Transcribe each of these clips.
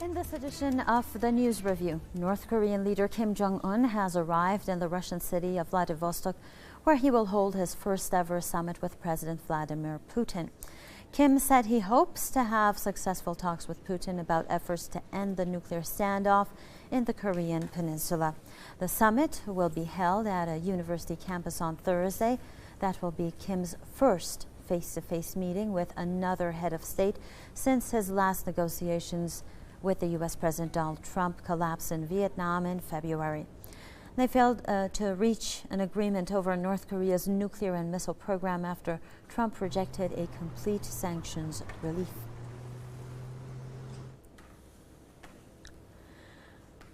In this edition of the News Review, North Korean leader Kim Jong-un has arrived in the Russian city of Vladivostok, where he will hold his first ever summit with President Vladimir Putin. Kim said he hopes to have successful talks with Putin about efforts to end the nuclear standoff in the Korean peninsula. The summit will be held at a university campus on Thursday. That will be Kim's first face-to-face meeting with another head of state since his last negotiations with the U.S. President Donald Trump collapsed in Vietnam in February. They failed to reach an agreement over North Korea's nuclear and missile program after Trump rejected a complete sanctions relief.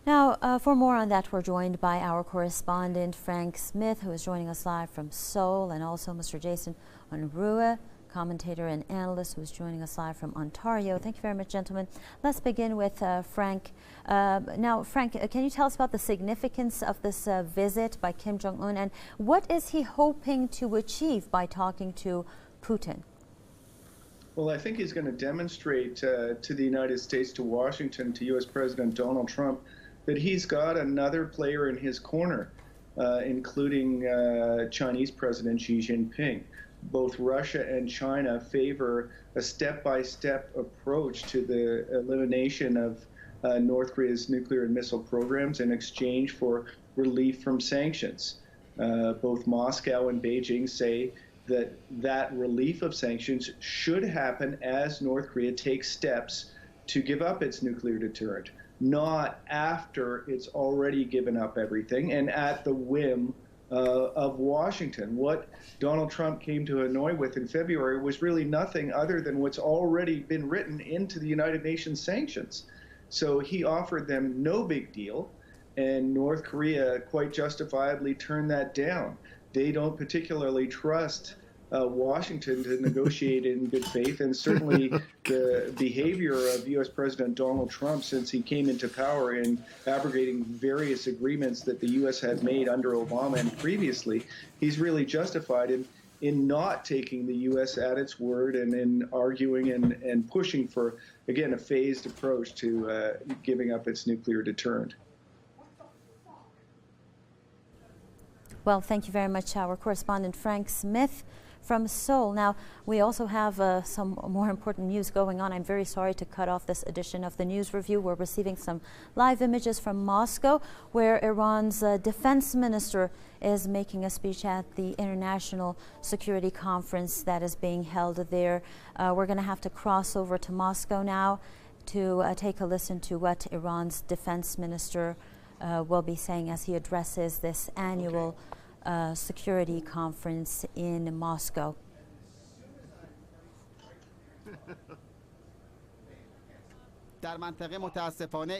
Now, for more on that, we're joined by our correspondent Frank Smith, who is joining us live from Seoul, and also Mr. Jason Unruhe, commentator and analyst, who is joining us live from Ontario. Thank you very much, gentlemen. Let's begin with Frank. Now, Frank, can you tell us about the significance of this visit by Kim Jong-un, and what is he hoping to achieve by talking to Putin? Well, I think he's going to demonstrate to the United States, to Washington, to U.S. President Donald Trump, that he's got another player in his corner, including Chinese President Xi Jinping. Both Russia and China favor a step-by-step approach to the elimination of North Korea's nuclear and missile programs in exchange for relief from sanctions. Both Moscow and Beijing say that relief of sanctions should happen as North Korea takes steps to give up its nuclear deterrent, not after it's already given up everything and at the whim of Washington. What Donald Trump came to Hanoi with in February was really nothing other than what's already been written into the United Nations sanctions. So he offered them no big deal, and North Korea quite justifiably turned that down. They don't particularly trust Washington to negotiate in good faith, and certainly the behavior of U.S. President Donald Trump since he came into power in abrogating various agreements that the U.S. had made under Obama and previously, he's really justified in not taking the U.S. at its word and in arguing and pushing for, again, a phased approach to giving up its nuclear deterrent. Well, thank you very much, our correspondent Frank Smith from Seoul. Now, we also have some more important news going on. I'm very sorry to cut off this edition of the News Review. We're receiving some live images from Moscow, where Iran's defense minister is making a speech at the International Security Conference that is being held there. We're going to have to cross over to Moscow now to take a listen to what Iran's defense minister will be saying as he addresses this annual security conference in Moscow. در منطقه متاسفانه